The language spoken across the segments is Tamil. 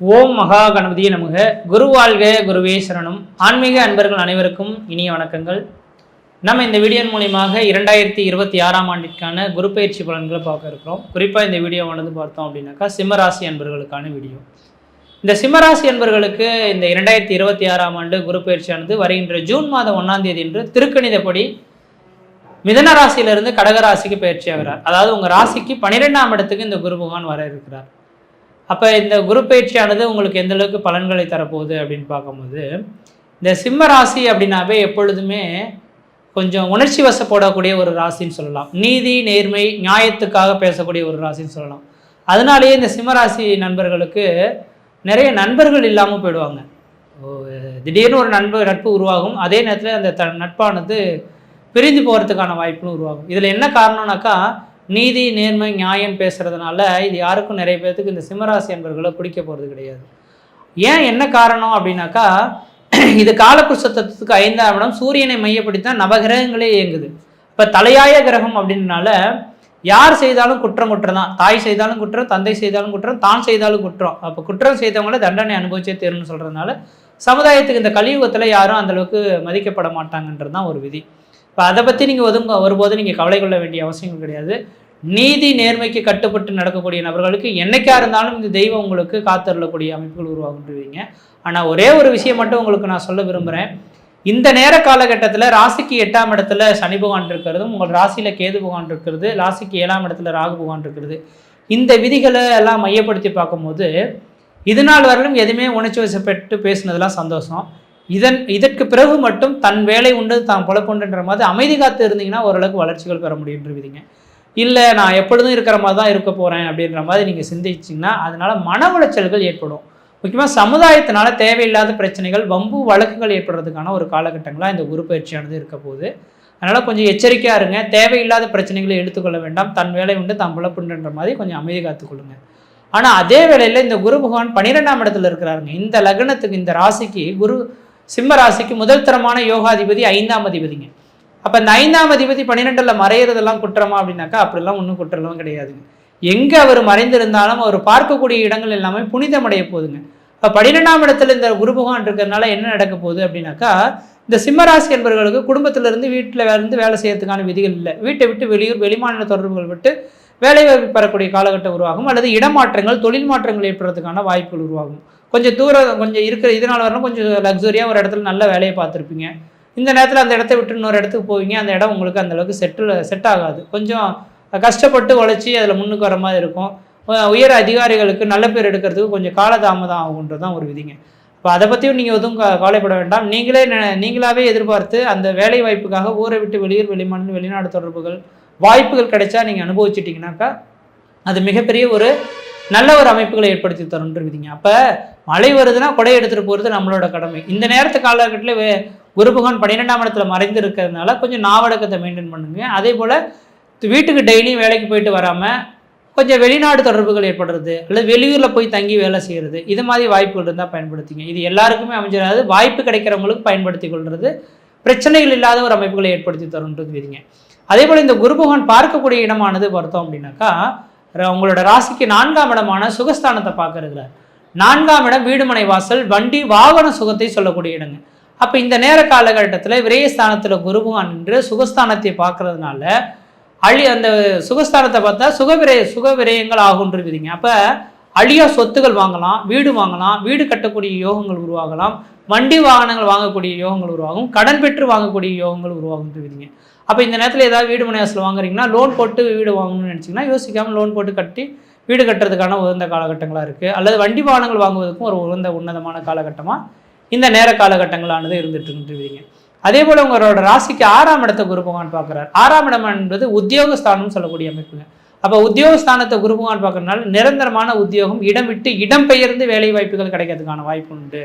ஓம் மகா கணபதியே நமக. குரு வாழ்க, குருவே சரணம். ஆன்மீக அன்பர்கள் அனைவருக்கும் இனிய வணக்கங்கள். நம்ம இந்த வீடியோ மூலியமாக 2026ஆம் ஆண்டிற்கான குரு பயிற்சி பலன்களை பார்க்க இருக்கிறோம். குறிப்பாக இந்த வீடியோவானது பார்த்தோம் அப்படின்னாக்கா சிம்மராசி அன்பர்களுக்கான வீடியோ. இந்த சிம்மராசி அன்பர்களுக்கு இந்த 2026ஆம் ஆண்டு குரு பயிற்சியானது வருகின்ற ஜூன் மாதம் 1ஆம் தேதி என்று திருக்கணிதப்படி மிதன ராசியிலிருந்து கடகராசிக்கு பயிற்சி ஆகிறார். அதாவது உங்கள் ராசிக்கு 12ஆம் இடத்துக்கு இந்த குரு பகவான் வர இருக்கிறார். அப்போ இந்த குரு பயிற்சியானது உங்களுக்கு எந்த அளவுக்கு பலன்களை தரப்போகுது அப்படின்னு பார்க்கும்போது, இந்த சிம்ம ராசி அப்படின்னாவே எப்பொழுதுமே கொஞ்சம் உணர்ச்சி வசப்படக்கூடிய ஒரு ராசின்னு சொல்லலாம். நீதி நேர்மை நியாயத்துக்காக பேசக்கூடிய ஒரு ராசின்னு சொல்லலாம். அதனாலேயே இந்த சிம்மராசி நண்பர்களுக்கு நிறைய நண்பர்கள் இல்லாமல் போயிடுவாங்க. திடீர்னு ஒரு நட்பு உருவாகும். அதே நேரத்தில் அந்த நட்பானது பிரிந்து போகிறதுக்கான வாய்ப்புன்னு உருவாகும். இதில் என்ன காரணம்னாக்கா, நீதி நேர்மை நியாயம் பேசுகிறதுனால இது யாருக்கும் நிறைய பேர்த்துக்கு இந்த சிம்மராசி என்பர்களை பிடிக்க போகிறது கிடையாது. ஏன் என்ன காரணம் அப்படின்னாக்கா, இது காலபுருஷ தத்துவத்துக்கு 5ஆம் இடம் சூரியனை மையப்படுத்தி தான் நவகிரகங்களே இயங்குது. இப்போ தலையாய கிரகம் அப்படின்றனால யார் செய்தாலும் குற்றம் தான். தாய் செய்தாலும் குற்றம், தந்தை செய்தாலும் குற்றம், தான் செய்தாலும் குற்றம். அப்போ குற்றம் செய்தவங்கள தண்டனை அனுபவிச்சே தேர்ன்னு சொல்கிறதுனால சமுதாயத்துக்கு இந்த கலியுகத்தில் யாரும் அந்தளவுக்கு மதிக்கப்பட மாட்டாங்கன்றது தான் ஒரு விதி. இப்போ அதை பற்றி நீங்கள் ஒருபோது நீங்கள் கவலை கொள்ள வேண்டிய அவசியம் கிடையாது. நீதி நேர்மைக்கு கட்டுப்பட்டு நடக்கக்கூடிய நபர்களுக்கு என்னைக்கா இருந்தாலும் இந்த தெய்வம் உங்களுக்கு காத்தருளக்கூடிய அமைப்புகள் உருவாகுன்றீங்க. ஆனால் ஒரே ஒரு விஷயம் மட்டும் உங்களுக்கு நான் சொல்ல விரும்புகிறேன். இந்த நேர காலகட்டத்தில் ராசிக்கு 8ஆம் இடத்துல சனி பகவான் இருக்கிறதும், உங்கள் ராசியில் கேது பகவான் இருக்கிறது, ராசிக்கு 7ஆம் இடத்துல ராகு பகவான் இருக்கிறது, இந்த விதிகளை எல்லாம் மையப்படுத்தி பார்க்கும்போது இது நாள் வரலும் எதுவுமே உணர்ச்சி வசப்பட்டு பேசுனதெல்லாம் சந்தோஷம். இதற்கு பிறகு மட்டும் தன் வேலை உண்டு தான் பொழப்புண்டுன்ற மாதிரி அமைதி காத்து இருந்தீங்கன்னா ஓரளவுக்கு வளர்ச்சிகள் பெற முடியுன்ற விதிங்க. இல்லை நான் எப்பொழுதும் இருக்கிற மாதிரி தான் இருக்க போகிறேன் அப்படின்ற மாதிரி நீங்கள் சிந்திச்சிங்கன்னா அதனால் மன உளைச்சல்கள் ஏற்படும். முக்கியமாக சமுதாயத்தினால தேவையில்லாத பிரச்சனைகள் வம்பு வழக்குகள் ஏற்படுறதுக்கான ஒரு காலகட்டங்களாக இந்த குரு பயிற்சியானது இருக்க போகுது. அதனால் கொஞ்சம் எச்சரிக்கையாக இருங்க. தேவையில்லாத பிரச்சனைகளை எடுத்துக்கொள்ள வேண்டாம். தன் வேலை உண்டு தான் பொழப்புண்டுன்ற மாதிரி கொஞ்சம் அமைதி காத்துக்கொள்ளுங்க. ஆனால் அதே வேளையில் இந்த குரு பகவான் 12ஆம் இடத்துல இருக்கிறாருங்க. இந்த லக்னத்துக்கு இந்த ராசிக்கு குரு சிம்ம ராசிக்கு முதல் தரமான யோகாதிபதி 5ஆம் அதிபதிங்க. அப்போ இந்த 5ஆம் அதிபதி 12ல் மறையிறதெல்லாம் குற்றமா அப்படின்னாக்கா அப்படிலாம் ஒன்றும் குற்றலாம் கிடையாதுங்க. எங்கே அவர் மறைந்திருந்தாலும் அவர் பார்க்கக்கூடிய இடங்கள் எல்லாமே புனிதமடைய போகுதுங்க. இப்போ 12ஆம் இடத்துல இந்த குரு பகவான் இருக்கிறதுனால என்ன நடக்க போகுது அப்படின்னாக்கா, இந்த சிம்மராசி என்பவர்களுக்கு குடும்பத்திலிருந்து வீட்டில் இருந்து வேலை செய்யறதுக்கான விதிகள் இல்லை. வீட்டை விட்டு வெளிமாநில தொடர்புகள் விட்டு வேலைவாய்ப்பு பெறக்கூடிய காலகட்டம் உருவாகும். அல்லது இடமாற்றங்கள் தொழில் மாற்றங்கள் ஏற்படுறதுக்கான வாய்ப்புகள் உருவாகும். கொஞ்சம் தூரம் கொஞ்சம் இருக்கிற இதனால் வரணும் கொஞ்சம் லக்ஸரியாக ஒரு இடத்துல நல்ல வேலையை பார்த்துருப்பீங்க. இந்த நேரத்தில் அந்த இடத்த விட்டு இன்னொரு இடத்துக்கு போவீங்க. அந்த இடம் உங்களுக்கு அந்தளவுக்கு செட் ஆகாது. கொஞ்சம் கஷ்டப்பட்டு உழைச்சி அதில் முன்னுக்கு வர மாதிரி இருக்கும். உயர் அதிகாரிகளுக்கு நல்ல பேர் எடுக்கிறதுக்கு கொஞ்சம் காலதாமதம் ஆகுன்றது தான் ஒரு விதிங்க. இப்போ அதை பற்றியும் நீங்கள் எதுவும் கவலைப்பட வேண்டாம். நீங்களாகவே எதிர்பார்த்து அந்த வேலை வாய்ப்புக்காக ஊரை விட்டு வெளிமாநில வெளிநாடு தொடர்புகள் வாய்ப்புகள் கிடைச்சா நீங்கள் அனுபவிச்சிட்டிங்கனாக்கா அது மிகப்பெரிய ஒரு நல்ல ஒரு அமைப்புகளை ஏற்படுத்தி தரும்ன்ற விதிங்க. அப்போ மழை வருதுன்னா கொடை எடுத்துகிட்டு போகிறது நம்மளோட கடமை. இந்த நேரத்து காலகட்டத்தில் குரு பகவான் 12ஆம் இடத்துல மறைந்து இருக்கிறதுனால கொஞ்சம் நாவடக்கத்தை மெயின்டைன் பண்ணுங்க. அதே போல் வீட்டுக்கு டெய்லியும் வேலைக்கு போயிட்டு வராமல் கொஞ்சம் வெளிநாடு தொடர்புகள் ஏற்படுறது அல்லது வெளியூரில் போய் தங்கி வேலை செய்கிறது, இது மாதிரி வாய்ப்புகள் இருந்தால் பயன்படுத்திங்க. இது எல்லாருக்குமே அமைஞ்சிடாது. வாய்ப்பு கிடைக்கிறவங்களுக்கு பயன்படுத்தி கொள்வது பிரச்சனைகள் இல்லாத ஒரு அமைப்புகளை ஏற்படுத்தி தரும்ன்றது விதிங்க. அதே போல் இந்த குரு பகவான் பார்க்கக்கூடிய இடமானது பார்த்தோம் அப்படின்னாக்கா, உங்களோட ராசிக்கு 4ஆம் இடமான சுகஸ்தானத்தை பார்க்க இருக்கிறார். 4ஆம் இடம் வீடுமனை வாசல் வண்டி வாகன சுகத்தை சொல்லக்கூடிய இடங்க. அப்போ இந்த நேர காலகட்டத்தில் விரயஸ்தானத்தில் குரு பகவான் நின்று சுகஸ்தானத்தை பார்க்கறதுனால அந்த சுகஸ்தானத்தை பார்த்தா சுக விரயங்கள் ஆகுன்ற விதிங்க. அப்போ அழியா சொத்துகள் வாங்கலாம், வீடு கட்டக்கூடிய யோகங்கள் உருவாகலாம், வண்டி வாகனங்கள் வாங்கக்கூடிய யோகங்கள் உருவாகும், கடன் பெற்று வாங்கக்கூடிய யோகங்கள் உருவாகுன்ற விதிங்க. அப்போ இந்த நேரத்தில் ஏதாவது வீடு மனை வாசல் வாங்குறீங்கன்னா லோன் போட்டு வீடு வாங்கணும்னு நினச்சிங்கன்னா யோசிக்காமல் லோன் போட்டு கட்டி வீடு கட்டுறதுக்கான உகந்த காலகட்டங்களாக இருக்குது. அல்லது வண்டி வாகனங்கள் வாங்குவதற்கும் ஒரு உன்னதமான காலகட்டமாக இந்த நேர காலகட்டங்களானது இருந்துட்டுருக்குன்றீங்க. அதே போல் உங்களோட ராசிக்கு 6ஆம் இடத்தை குரு பகவான் பார்க்குறாரு. 6ஆம் இடம் என்பது உத்தியோகஸ்தானம்னு சொல்லக்கூடிய அமைப்புங்க. அப்போ உத்தியோகஸ்தானத்தை குரு பகவான் பார்க்கறதுனால நிரந்தரமான உத்தியோகம், இடம் விட்டு இடம் பெயர்ந்து வேலை வாய்ப்புகள் கிடைக்கிறதுக்கான வாய்ப்பு உண்டு.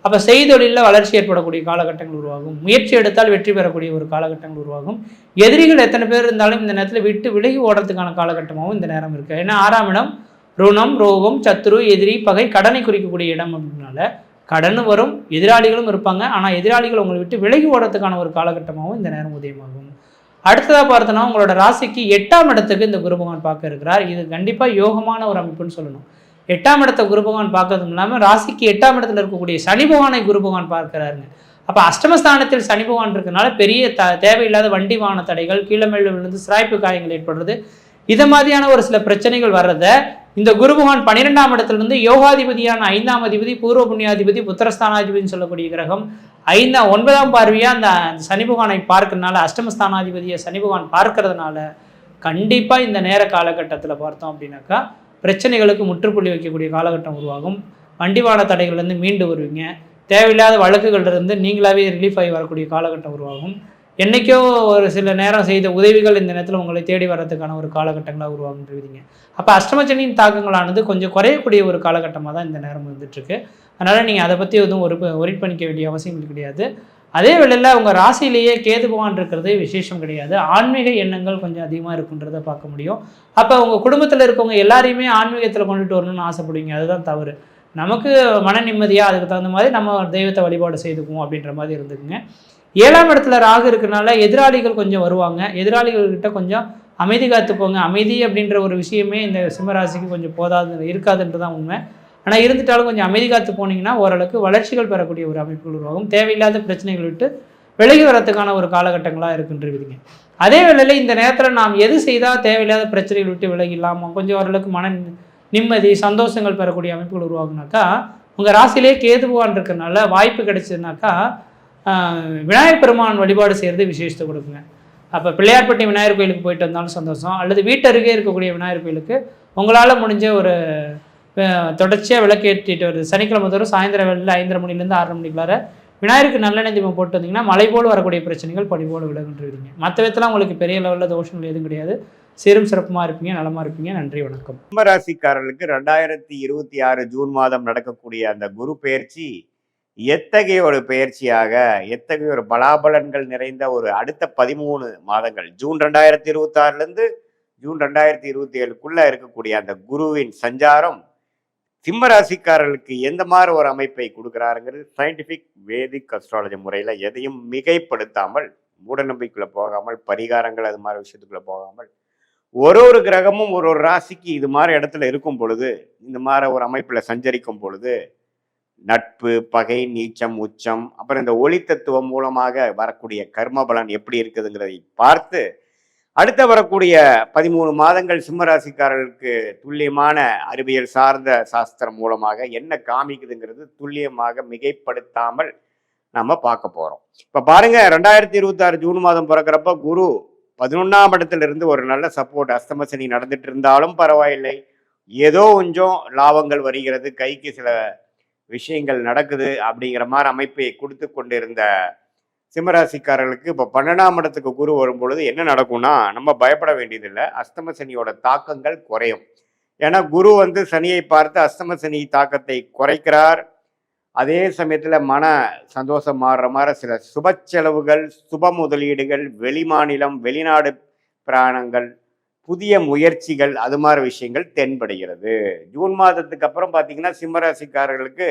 அப்போ செய்தொழிலில் வளர்ச்சி ஏற்படக்கூடிய காலகட்டங்கள் உருவாகும். முயற்சி எடுத்தால் வெற்றி பெறக்கூடிய ஒரு காலகட்டங்கள் உருவாகும். எதிரிகள் எத்தனை பேர் இருந்தாலும் இந்த நேரத்தில் விட்டு விலகி ஓடுறதுக்கான காலகட்டமாகவும் இந்த நேரம் இருக்குது. ஏன்னா 6ஆம் இடம் ருணம், ரோகம், சத்துரு, எதிரி, பகை, கடனை குறிக்கக்கூடிய இடம் அப்படின்னால கடனும் வரும், எதிராளிகளும் இருப்பாங்க. ஆனால் எதிராளிகள் உங்களை விட்டு விலகி ஓடுறதுக்கான ஒரு காலகட்டமாகவும் இந்த நேரம் உதயமாகும். அடுத்ததாக பார்த்தோன்னா உங்களோட ராசிக்கு 8ஆம் இடத்துக்கு இந்த குரு பகவான் பார்க்க இருக்கிறார். இது கண்டிப்பாக யோகமான ஒரு அமைப்புன்னு சொல்லணும். 8ஆம் இடத்தை குரு பகவான் பார்க்கறதும் இல்லாமல் ராசிக்கு 8ஆம் இடத்துல இருக்கக்கூடிய சனி பகவானை குரு பகவான் பார்க்கிறாருங்க. அப்போ அஷ்டமஸ்தானத்தில் சனி பகவான் இருக்கனால பெரிய தேவையில்லாத வண்டி வாகன தடைகள், கீழே மேல விழுந்து சிராய்ப்பு காயங்கள் ஏற்படுறது, இதை மாதிரியான ஒரு சில பிரச்சனைகள் வர்றத இந்த குரு பகவான் 12ஆம் இடத்திலிருந்து யோகாதிபதியான 5ஆம் அதிபதி, பூர்வ புண்ணியாதிபதி, புத்திரஸ்தானாதிபதினு சொல்லக்கூடிய கிரகம் 9ஆம் பார்வையா அந்த சனி பகவானை பார்க்கறதுனால, அஷ்டமஸ்தானாதிபதியை சனி பகவான் பார்க்கறதுனால கண்டிப்பா இந்த நேர காலகட்டத்தில் பார்த்தோம் அப்படின்னாக்கா பிரச்சனைகளுக்கு முற்றுப்புள்ளி வைக்கக்கூடிய காலகட்டம் உருவாகும். வண்டி வாகன தடைகள்லேருந்து மீண்டு வருவீங்க. தேவையில்லாத வழக்குகள்லேருந்து நீங்களாவே ரிலீஃப் ஆகி வரக்கூடிய காலகட்டம் உருவாகும். என்றைக்கோ ஒரு சில நேரம் செய்த உதவிகள் இந்த நேரத்தில் உங்களை தேடி வர்றதுக்கான ஒரு காலகட்டங்களாக உருவாகுன்றீங்க. அப்போ அஷ்டமச்சனியின் தாக்கங்களானது கொஞ்சம் குறையக்கூடிய ஒரு காலகட்டமாக தான் இந்த நேரம் வந்துட்டுருக்கு. அதனால் நீங்கள் அதை பற்றி எதுவும் ஒரி பண்ணிக்க வேண்டிய அவசியம் கிடையாது. அதே வேளையில் உங்கள் ராசியிலேயே கேது பகவான் இருக்கிறது விசேஷம் கிடையாது. ஆன்மீக எண்ணங்கள் கொஞ்சம் அதிகமாக இருக்குன்றதை பார்க்க முடியும். அப்போ உங்கள் குடும்பத்தில் இருக்கவங்க எல்லாரையுமே ஆன்மீகத்தில் கொண்டுட்டு வரணும்னு ஆசைப்படுவீங்க. அதுதான் தவறு. நமக்கு மன நிம்மதியாக அதுக்கு தகுந்த மாதிரி நம்ம தெய்வத்தை வழிபாடு செய்துக்குவோம் அப்படின்ற மாதிரி இருந்துக்குங்க. 7ஆம் இடத்துல ராகு இருக்கிறனால எதிராளிகள் கொஞ்சம் வருவாங்க. எதிராளிகள்கிட்ட கொஞ்சம் அமைதி காத்துப்போங்க. அமைதி அப்படின்ற ஒரு விஷயமே இந்த சிம்மராசிக்கு கொஞ்சம் இருக்காதுன்றது தான் உண்மை. ஆனால் இருந்துட்டாலும் கொஞ்சம் அமைதி காத்து போனீங்கன்னா ஓரளவுக்கு வளர்ச்சிகள் பெறக்கூடிய ஒரு அமைப்புகள் உருவாகும். தேவையில்லாத பிரச்சனைகள் விட்டு விலகி வரத்துக்கான ஒரு காலகட்டங்களாக இருக்குன்றீங்க. அதே வேளையில் இந்த நேரத்தில் நாம் எது செய்தால் தேவையில்லாத பிரச்சனைகள் விட்டு விலகிடலாமல் கொஞ்சம் ஓரளவுக்கு மன நிம்மதி, சந்தோஷங்கள் பெறக்கூடிய அமைப்புகள் உருவாகுனாக்கா, உங்கள் ராசியிலே கேது பகவான் இருக்கிறதுனால வாய்ப்பு கிடைச்சதுனாக்கா விநாயகர் பெருமான் வழிபாடு செய்கிறது விசேஷத்தை கொடுக்குங்க. அப்போ பிள்ளையார்பட்டி விநாயகர் கோயிலுக்கு போயிட்டு வந்தாலும் சந்தோஷம், அல்லது வீட்டு அருகே இருக்கக்கூடிய விநாயகர் கோயிலுக்கு உங்களால் முடிஞ்ச ஒரு தொடர்ச்சியாக விளக்கேற்றிட்டு வருது. சனிக்கிழமை தோறும் சாயந்தரம் வேளையில் 5:30 மணிலேருந்து 6:30 மணிக்குள்ளார விநாயகருக்கு நல்லெண்ணெய் தீபம் போட்டு வந்தீங்கன்னா மலை போல் வரக்கூடிய பிரச்சனைகள் படி போல் விலகுன்றீங்க. மற்ற விதத்தில் உங்களுக்கு பெரிய லெவலில் தோஷங்கள் எதுவும் கிடையாது. சீரும் சிறப்புமாக இருப்பீங்க, நலமாக இருப்பீங்க. நன்றி, வணக்கம். கும்பராசிக்காரர்களுக்கு 2026 ஜூன் மாதம் நடக்கக்கூடிய அந்த குரு பெயர்ச்சி எத்தகைய ஒரு பெயர்ச்சியாக, எத்தகைய ஒரு பலாபலன்கள் நிறைந்த ஒரு அடுத்த 13 மாதங்கள், ஜூன் 2026லேருந்து ஜூன் 2027க்குள்ள இருக்கக்கூடிய அந்த குருவின் சஞ்சாரம் சிம்மராசிக்காரர்களுக்கு எந்த மாதிரி ஒரு அமைப்பை கொடுக்குறாருங்கிறது சயின்டிஃபிக் வேதிக் அஸ்ட்ராலஜி முறையில் எதையும் மிகைப்படுத்தாமல், மூட நம்பிக்கைக்குள்ள போகாமல், பரிகாரங்கள் அது மாதிரி விஷயத்துக்குள்ள போகாமல், ஒரு கிரகமும் ஒரு ராசிக்கு இது மாதிரி இடத்துல இருக்கும் பொழுது, இந்த மாதிரி ஒரு அமைப்பில் சஞ்சரிக்கும் பொழுது நட்பு, பகை, நீச்சம், உச்சம், அப்புறம் இந்த ஒளி தத்துவம் மூலமாக வரக்கூடிய கர்ம பலன் எப்படி இருக்குதுங்கிறதை பார்த்து அடுத்த வரக்கூடிய 13 மாதங்கள் சிம்மராசிக்காரர்களுக்கு துல்லியமான அறிவியல் சார்ந்த சாஸ்திரம் மூலமாக என்ன காமிக்குதுங்கிறது துல்லியமாக மிகைப்படுத்தாமல் நம்ம பார்க்க போறோம். இப்ப பாருங்க, 2026 ஜூன் மாதம் பிறக்கிறப்ப குரு 11ஆம் இடத்துல இருந்து ஒரு நல்ல சப்போர்ட், அஸ்தமசனி நடந்துட்டு இருந்தாலும் பரவாயில்லை, ஏதோ கொஞ்சம் லாபங்கள் வருகிறது, கைக்கு சில விஷயங்கள் நடக்குது அப்படிங்கிற மாதிரி அமைப்பை கொடுத்து கொண்டிருந்த சிம்மராசிக்காரர்களுக்கு இப்போ 12ஆம் இடத்துக்கு குரு வரும்பொழுது என்ன நடக்கும்னா, நம்ம பயப்பட வேண்டியதில்லை. அஸ்தம சனியோட தாக்கங்கள் குறையும். ஏன்னா குரு சனியை பார்த்து அஸ்தம சனி தாக்கத்தை குறைக்கிறார். அதே சமயத்தில் மன சந்தோஷம் மாறுற மாதிரி சில சுப செலவுகள், சுப முதலீடுகள், வெளிமாநிலம், வெளிநாடு பிராணங்கள், புதிய முயற்சிகள், அது மாதிரி விஷயங்கள் தென்படுகிறது. ஜூன் மாதத்துக்கு அப்புறம் பார்த்தீங்கன்னா சிம்மராசிக்காரர்களுக்கு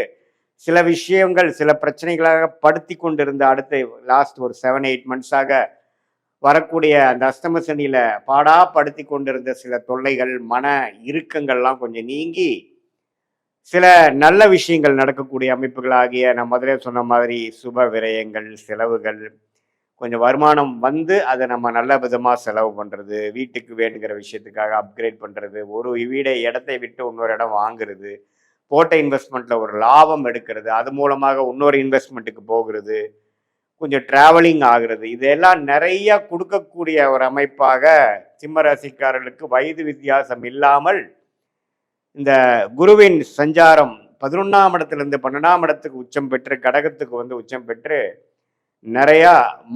சில விஷயங்கள் சில பிரச்சனைகளாக படுத்தி கொண்டிருந்த அடுத்த லாஸ்ட் ஒரு 7-8 மந்த்ஸாக வரக்கூடிய அந்த அஸ்தம சனியில பாடா படுத்தி கொண்டிருந்த சில தொல்லைகள், மன இறுக்கங்கள்லாம் கொஞ்சம் நீங்கி சில நல்ல விஷயங்கள் நடக்கக்கூடிய அமைப்புகளாகிய நான் முதலே சொன்ன மாதிரி சுப விரயங்கள், செலவுகள், கொஞ்சம் வருமானம் அதை நம்ம நல்ல விதமாக செலவு பண்ணுறது, வீட்டுக்கு வேணுங்கிற விஷயத்துக்காக அப்கிரேட் பண்ணுறது, ஒரு இடத்தை விட்டு இன்னொரு இடம் வாங்குறது, போட்ட இன்வெஸ்ட்மெண்ட்டில் ஒரு லாபம் எடுக்கிறது, அது மூலமாக இன்னொரு இன்வெஸ்ட்மெண்ட்டுக்கு போகிறது, கொஞ்சம் ட்ராவலிங் ஆகுறது, இதெல்லாம் நிறைய கொடுக்கக்கூடிய ஒரு அமைப்பாக சிம்மராசிக்காரர்களுக்கு வயது வித்தியாசம் இல்லாமல் இந்த குருவின் சஞ்சாரம் 11ஆம் இடத்துலேருந்து 12ஆம் இடத்துக்கு உச்சம் பெற்று கடகத்துக்கு உச்சம் பெற்று நிறையா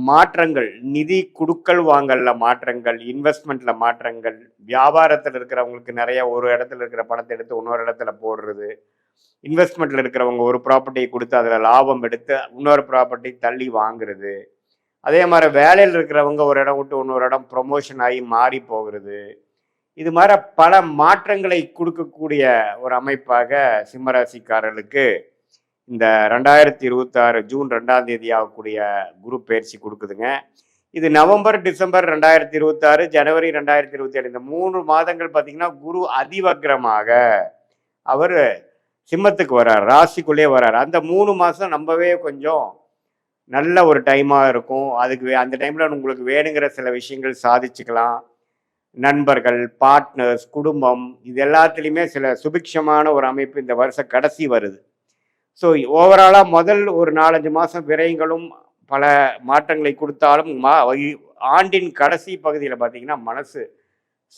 மாற்றங்கள், நிதி குடுக்கல் வாங்கல்ல மாற்றங்கள், இன்வெஸ்ட்மெண்ட்ல மாற்றங்கள், வியாபாரத்தில் இருக்கிறவங்களுக்கு நிறைய ஒரு இடத்துல இருக்கிற பணத்தை எடுத்து இன்னொரு இடத்துல போடுறது, இன்வெஸ்ட்மெண்ட்ல இருக்கிறவங்க ஒரு ப்ராப்பர்ட்டியை கொடுத்து அதில் லாபம் எடுத்து இன்னொரு ப்ராப்பர்ட்டி தள்ளி வாங்குறது, அதே மாதிரி வேலையில் இருக்கிறவங்க ஒரு இடம் விட்டு இன்னொரு இடம் ப்ரொமோஷன் ஆகி மாறி போகிறது, இது மாதிரி பல மாற்றங்களை கொடுக்கக்கூடிய ஒரு அமைப்பாக சிம்மராசிக்காரர்களுக்கு இந்த 2026 ஜூன் 2ஆம் தேதி ஆகக்கூடிய குரு பயிற்சி கொடுக்குதுங்க. இது நவம்பர், டிசம்பர் 2026, ஜனவரி 2027 இந்த 3 மாதங்கள் பார்த்தீங்கன்னா குரு அதிவக்ரமாக அவர் சிம்மத்துக்கு வர்றார், ராசிக்குள்ளே வர்றார். அந்த 3 மாதம் நம்பவே கொஞ்சம் நல்ல ஒரு டைமாக இருக்கும். அதுக்கு அந்த டைமில் உங்களுக்கு வேணுங்கிற சில விஷயங்கள் சாதிச்சுக்கலாம். நண்பர்கள், பார்ட்னர்ஸ், குடும்பம் இது எல்லாத்துலேயுமே சில சுபிக்ஷமான ஒரு அமைப்பு இந்த வருஷ கடைசி வருது. ஸோ ஓவராலாக முதல் ஒரு 4-5 மாதம் விரயங்களும் பல மாற்றங்களை கொடுத்தாலும் ஆண்டின் கடைசி பகுதியில் பார்த்தீங்கன்னா மனசு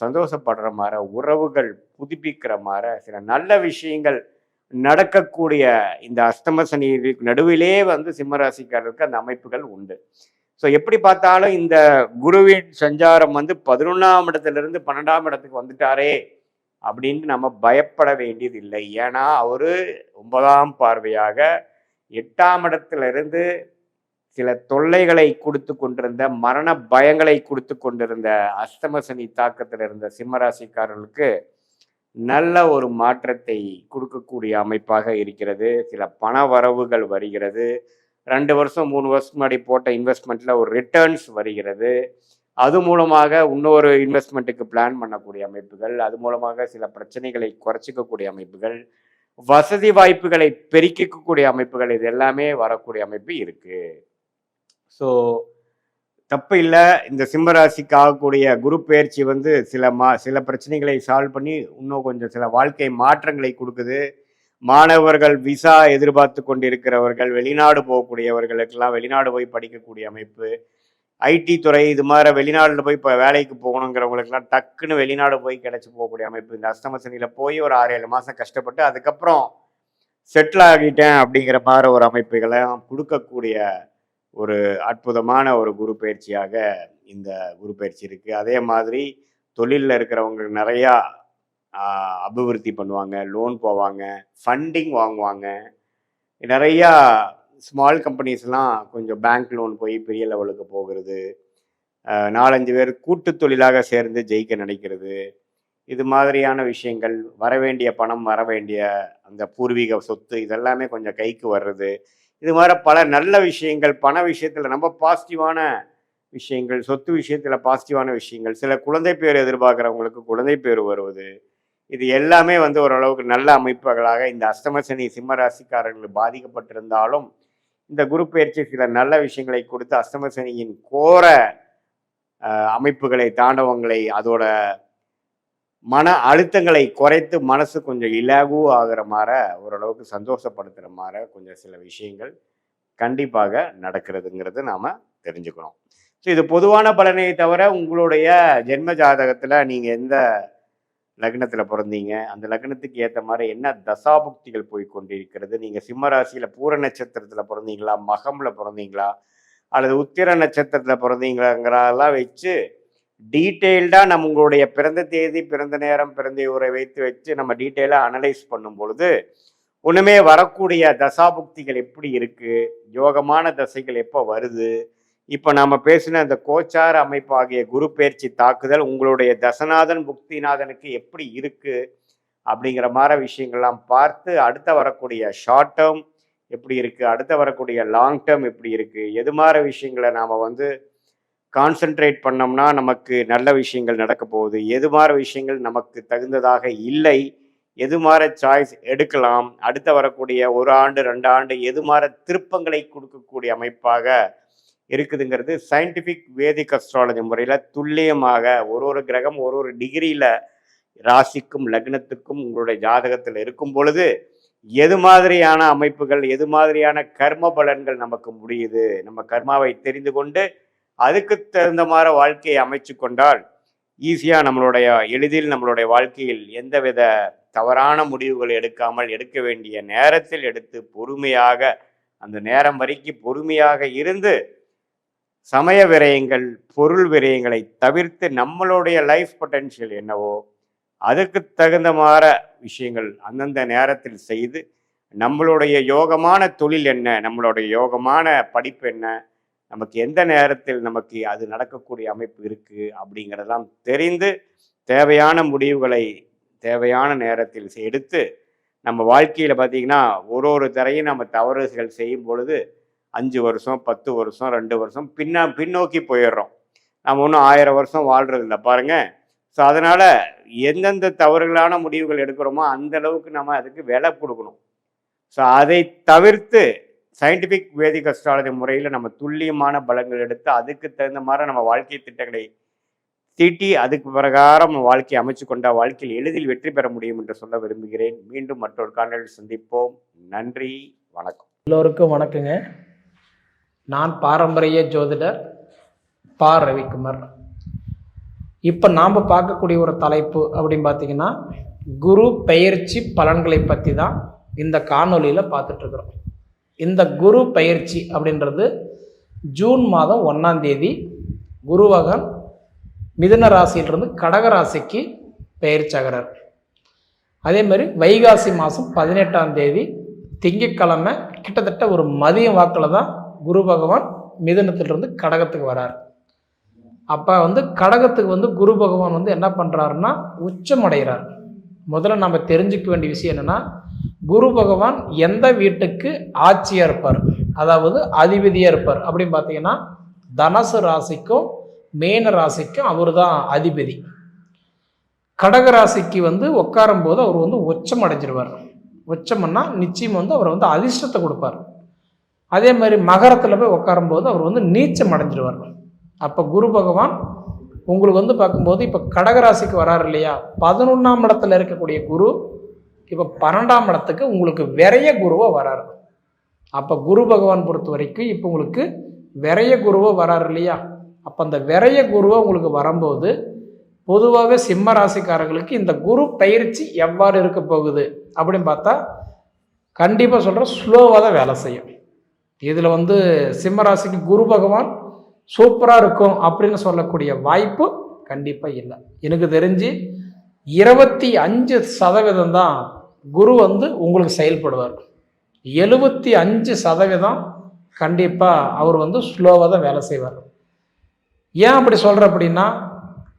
சந்தோஷப்படுற மாதிரி, உறவுகள் புதுப்பிக்கிற மாதிரி சில நல்ல விஷயங்கள் நடக்கக்கூடிய இந்த அஷ்டம சனி நடுவிலே வந்து சிம்மராசிக்காரருக்கு அந்த அமைப்புகள் உண்டு. ஸோ எப்படி பார்த்தாலும் இந்த குருவின் சஞ்சாரம் வந்து 11ஆம் இடத்திலிருந்து 12ஆம் இடத்துக்கு வந்துட்டாரே அப்படின்னு நம்ம பயப்பட வேண்டியது இல்லை. ஏன்னா அவரு 9ஆம் பார்வையாக 8ஆம் இடத்திலிருந்து சில தொல்லைகளை கொடுத்து கொண்டிருந்த, மரண பயங்களை கொடுத்து கொண்டிருந்த அஷ்டம சனி தாக்கத்தில் இருந்த சிம்மராசிக்காரர்களுக்கு நல்ல ஒரு மாற்றத்தை கொடுக்கக்கூடிய அமைப்பாக இருக்கிறது. சில பண வரவுகள் வருகிறது. 2 வருஷம் 3 வருஷம் முன்னாடி போட்ட இன்வெஸ்ட்மெண்ட்ல ஒரு ரிட்டர்ன்ஸ் வருகிறது. அது மூலமாக இன்னொரு இன்வெஸ்ட்மெண்ட்டுக்கு பிளான் பண்ணக்கூடிய அமைப்புகள், அது மூலமாக சில பிரச்சனைகளை குறைச்சிக்கக்கூடிய அமைப்புகள், வசதி வாய்ப்புகளை பெருக்கிக்கக்கூடிய அமைப்புகள், இது எல்லாமே வரக்கூடிய அமைப்பு இருக்கு. ஸோ தப்பு இல்லை. இந்த சிம்மராசிக்கு ஆகக்கூடிய குரு பெயர்ச்சி வந்து சில பிரச்சனைகளை சால்வ் பண்ணி இன்னும் கொஞ்சம் சில வாழ்க்கை மாற்றங்களை கொடுக்குது. மாணவர்கள், விசா எதிர்பார்த்து கொண்டிருக்கிறவர்கள், வெளிநாடு போகக்கூடியவர்களுக்கெல்லாம் வெளிநாடு போய் படிக்கக்கூடிய அமைப்பு, ஐடி துறை இது மாதிரி வெளிநாட்டில் போய் இப்போ வேலைக்கு போகணுங்கிறவங்களுக்கெல்லாம் டக்குன்னு வெளிநாடு போய் கிடச்சி போகக்கூடிய அமைப்பு. இந்த அஷ்டம சனியில் போய் ஒரு 6-7 மாதம் கஷ்டப்பட்டு அதுக்கப்புறம் செட்டில் ஆகிட்டேன் அப்படிங்கிற மாதிரி ஒரு அமைப்புகளை கொடுக்கக்கூடிய ஒரு அற்புதமான ஒரு குரு பயிற்சியாக இந்த குரு பயிற்சி இருக்குது. அதே மாதிரி தொழிலில் இருக்கிறவங்க நிறையா அபிவிருத்தி பண்ணுவாங்க, லோன் போவாங்க, ஃபண்டிங் வாங்குவாங்க. நிறையா ஸ்மால் கம்பெனிஸ்லாம் கொஞ்சம் பேங்க் லோன் போய் பெரிய லெவலுக்கு போகிறது. 4-5 பேர் கூட்டு தொழிலாக சேர்ந்து ஜெயிக்க நினைக்கிறது. இது மாதிரியான விஷயங்கள், வரவேண்டிய பணம், வரவேண்டிய அந்த பூர்வீக சொத்து இதெல்லாமே கொஞ்சம் கைக்கு வர்றது. இது மாதிரி பல நல்ல விஷயங்கள், பண விஷயத்தில் ரொம்ப பாசிட்டிவான விஷயங்கள், சொத்து விஷயத்தில் பாசிட்டிவான விஷயங்கள், சில குழந்தை பேர் எதிர்பார்க்குறவங்களுக்கு குழந்தை பேர் வருவது, இது எல்லாமே வந்து ஓரளவுக்கு நல்ல அமைப்புகளாக இந்த அஷ்டம சனி சிம்ம ராசிக்காரர்கள் பாதிக்கப்பட்டிருந்தாலும் இந்த குரு பயிற்சி சில நல்ல விஷயங்களை கொடுத்து அஷ்டம சனியின் கோர அமைப்புகளை, தாண்டவங்களை, அதோட மன அழுத்தங்களை குறைத்து மனசு கொஞ்சம் இலகு ஆகிற மாதிரி, ஓரளவுக்கு சந்தோஷப்படுத்துகிற மாதிரி கொஞ்சம் சில விஷயங்கள் கண்டிப்பாக நடக்கிறதுங்கிறது நாம் தெரிஞ்சுக்கணும். ஸோ இது பொதுவான பலனை தவிர உங்களுடைய ஜென்ம ஜாதகத்தில் நீங்கள் எந்த லக்னத்தில் பிறந்தீங்க, அந்த லக்னத்துக்கு ஏற்ற மாதிரி என்ன தசாபுக்திகள் போய் கொண்டிருக்கிறது, நீங்கள் சிம்ம ராசியில் பூர நட்சத்திரத்தில் பிறந்தீங்களா, மகமில் பிறந்தீங்களா, அல்லது உத்திர நட்சத்திரத்தில் பிறந்தீங்களாங்கிறதெல்லாம் வச்சு டீட்டெயில்டாக நம்ம உங்களுடைய பிறந்த தேதி, பிறந்த நேரம், பிறந்த ஊரை வச்சு நம்ம டீட்டெயிலாக அனலைஸ் பண்ணும் பொழுது ஒன்றுமே வரக்கூடிய தசாபுக்திகள் எப்படி இருக்குது, யோகமான தசைகள் எப்போ வருது, இப்போ நாம் பேசின அந்த கோச்சார அமைப்பு ஆகிய குரு பயிற்சி தாக்குதல் உங்களுடைய தசநாதன் புக்திநாதனுக்கு எப்படி இருக்குது அப்படிங்கிற மாதிரி விஷயங்கள்லாம் பார்த்து அடுத்த வரக்கூடிய ஷார்ட் டேர்ம் எப்படி இருக்குது, அடுத்த வரக்கூடிய லாங் டேர்ம் எப்படி இருக்குது, எது மாதிரி விஷயங்களை நாம் வந்து கான்சென்ட்ரேட் பண்ணோம்னா நமக்கு நல்ல விஷயங்கள் நடக்க போகுது, எது மாதிரி விஷயங்கள் நமக்கு தகுந்ததாக இல்லை, எது மாதிரி சாய்ஸ் எடுக்கலாம், அடுத்த வரக்கூடிய 1 ஆண்டு 2 ஆண்டு எது மாதிரி திருப்பங்களை கொடுக்கக்கூடிய அமைப்பாக இருக்குதுங்கிறது சயின்டிஃபிக் வேதிக் அஸ்ட்ராலஜி முறையில் துல்லியமாக ஒரு கிரகம் ஒரு டிகிரியில் ராசிக்கும் லக்னத்துக்கும் உங்களுடைய ஜாதகத்தில் இருக்கும் பொழுது எது மாதிரியான அமைப்புகள், எது மாதிரியான கர்ம பலன்கள் நமக்கு முடியுது, நம்ம கர்மாவை தெரிந்து கொண்டு அதுக்கு தகுந்த மாதிரி வாழ்க்கையை அமைச்சு கொண்டால் ஈஸியாக எளிதில் நம்மளுடைய வாழ்க்கையில் எந்தவித தவறான முடிவுகள் எடுக்காமல் எடுக்க வேண்டிய நேரத்தில் எடுத்து பொறுமையாக அந்த நேரம் வரைக்கும் பொறுமையாக இருந்து சமய விரயங்கள், பொருள் விரயங்களை தவிர்த்து நம்மளுடைய லைஃப் பொட்டென்ஷியல் என்னவோ அதுக்கு தகுந்த மாதிரி விஷயங்கள் அந்தந்த நேரத்தில் செய்து நம்மளுடைய யோகமான தொழில் என்ன, நம்மளுடைய யோகமான படிப்பு என்ன, நமக்கு எந்த நேரத்தில் நமக்கு அது நடக்கக்கூடிய அமைப்பு இருக்குது அப்படிங்கிறதெல்லாம் தெரிந்து தேவையான முடிவுகளை தேவையான நேரத்தில் எடுத்து நம்ம வாழ்க்கையில் பார்த்திங்கன்னா ஒரு தரையும் நம்ம தவறுகள் செய்யும் பொழுது 5 வருஷம் 10 வருஷம் 2 வருஷம் பின்னோக்கி போயிடுறோம். நம்ம ஒன்றும் 1000 வருஷம் வாழ்கிறது இல்லை பாருங்கள். ஸோ அதனால் எந்தெந்த தவறுகளான முடிவுகள் எடுக்கிறோமோ அந்த அளவுக்கு நம்ம அதுக்கு விலை கொடுக்கணும். ஸோ அதை தவிர்த்து சயின்டிஃபிக் வேதிக் அஸ்ட்ராலஜி முறையில் நம்ம துல்லியமான பலங்கள் எடுத்து அதுக்கு தகுந்த மாதிரி நம்ம வாழ்க்கை திட்டங்களை தீட்டி அதுக்கு பிரகாரம் நம்ம வாழ்க்கையை அமைச்சு கொண்டால் வாழ்க்கையில் எளிதில் வெற்றி பெற முடியும் என்று சொல்ல விரும்புகிறேன். மீண்டும் மற்றொரு காணொளியில் சந்திப்போம். நன்றி, வணக்கம். எல்லோருக்கும் வணக்கங்க. நான் பாரம்பரிய ஜோதிடர் பா. ரவிக்குமார். இப்போ நாம் பார்க்கக்கூடிய ஒரு தலைப்பு அப்படின்னு பார்த்தீங்கன்னா, குரு பெயர்ச்சி பலன்களை பற்றி தான் இந்த காணொலியில் பார்த்துட்ருக்குறோம். இந்த குரு பெயர்ச்சி அப்படின்றது ஜூன் மாதம் 1ஆம் தேதி குருவகன் மிதுன ராசியிலிருந்து கடக ராசிக்கு பெயர்ச்சாகிறார். அதே மாதிரி வைகாசி மாதம் 18ஆம் தேதி திங்கட்கிழமை கிட்டத்தட்ட ஒரு மதியம் வாக்கில் தான் குரு பகவான் மிதுனத்திலிருந்து கடகத்துக்கு வரார். அப்போ கடகத்துக்கு குரு பகவான் என்ன பண்ணுறாருன்னா உச்சம் அடைகிறார். முதல்ல நம்ம தெரிஞ்சுக்க வேண்டிய விஷயம் என்னென்னா, குரு பகவான் எந்த வீட்டுக்கு ஆட்சியாக இருப்பார், அதாவது அதிபதியாக இருப்பார் அப்படின்னு பார்த்தீங்கன்னா, தனுசு ராசிக்கும் மேன ராசிக்கும் அவர் தான் அதிபதி. கடக ராசிக்கு உட்காரும் போது அவர் உச்சம் அடைஞ்சிருவார். உச்சம்னா நிச்சயம் அவர் அதிர்ஷ்டத்தை கொடுப்பார். அதே மாதிரி மகரத்தில் போய் உட்காரும் போது அவர் நீச்சம் அடைஞ்சிருவார். அப்போ குரு பகவான் உங்களுக்கு பார்க்கும்போது இப்போ கடகராசிக்கு வராரு இல்லையா, 11ஆம் இடத்துல இருக்கக்கூடிய குரு இப்போ 12ஆம் இடத்துக்கு உங்களுக்கு விரைய குருவாக வராரு. அப்போ குரு பகவான் பொறுத்த வரைக்கும் இப்போ உங்களுக்கு விரைய குருவாக வராரு இல்லையா. அப்போ அந்த விரைய குருவாக உங்களுக்கு வரும்போது பொதுவாகவே சிம்ம ராசிக்காரர்களுக்கு இந்த குரு பயிற்சி எவ்வாறு இருக்க போகுது அப்படின்னு பார்த்தா, கண்டிப்பாக சொல்கிறேன், ஸ்லோவாக தான் வேலை செய்யும். இதில் சிம்ம ராசிக்கு குரு பகவான் சூப்பராக இருக்கும் அப்படின்னு சொல்லக்கூடிய வாய்ப்பு கண்டிப்பாக இல்லை. எனக்கு தெரிஞ்சு 25% தான் குரு உங்களுக்கு செயல்படுவார். 75% கண்டிப்பாக அவர் ஸ்லோவாக தான் வேலை செய்வார். ஏன் அப்படி சொல்கிற அப்படின்னா,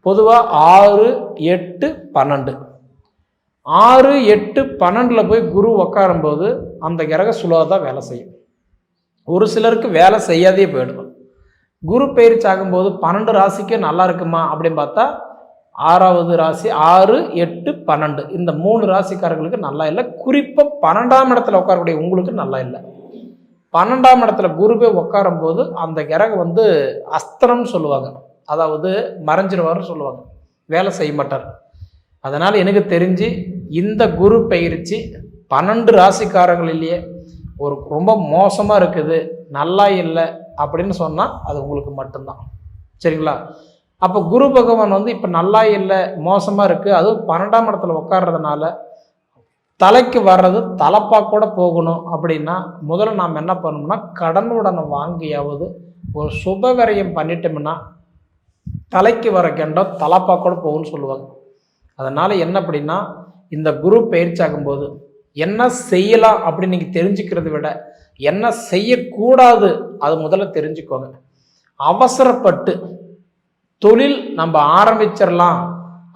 பொதுவாக 6, 8, 12 6, 8, 12 போய் குரு உக்காரும்போது அந்த கிரக ஸ்லோவாக தான் வேலை செய்யும். ஒரு சிலருக்கு வேலை செய்யாதே போயிடும். குரு பயிற்சி ஆகும்போது 12 ராசிக்கே நல்லா இருக்குமா அப்படின்னு பார்த்தா, 6வது ராசி 6, 8, 12 இந்த 3 ராசிக்காரர்களுக்கு நல்லா இல்லை. குறிப்பாக 12ஆம் இடத்துல உட்காரக்கூடிய உங்களுக்கு நல்லா இல்லை. 12ஆம் இடத்துல குருவே உட்காரும் போது அந்த கிரகம் அஸ்திரம்னு சொல்லுவாங்க, அதாவது மறைஞ்சிருவார்னு சொல்லுவாங்க, வேலை செய்ய மாட்டார். அதனால் எனக்கு தெரிஞ்சு இந்த குரு பயிற்சி 12 ராசிக்காரங்களிலேயே ஒரு ரொம்ப மோசமாக இருக்குது, நல்லா இல்லை அப்படின்னு சொன்னால் அது உங்களுக்கு மட்டும்தான். சரிங்களா? அப்போ குரு பகவான் இப்போ நல்லா இல்லை, மோசமாக இருக்குது, அதுவும் 12ஆம் இடத்துல உட்கார்றதுனால தலைக்கு வர்றது தலைப்பாக கூட போகணும் அப்படின்னா, முதல்ல நாம் என்ன பண்ணணும்னா, கடன் உடனே வாங்கியாவது ஒரு சுப விரயம் பண்ணிட்டோம்னா தலைக்கு வர கண்டம் தலைப்பாக கூட போகும்னு சொல்லுவாங்க. அதனால் என்ன அப்படின்னா, இந்த குரு பயிற்சி ஆகும்போது என்ன செய்யலாம் அப்படின்னு நீங்கள் தெரிஞ்சுக்கிறத விட என்ன செய்யக்கூடாது அது முதல்ல தெரிஞ்சுக்கோங்க. அவசரப்பட்டு தொழில் நம்ம ஆரம்பிச்சிடலாம்,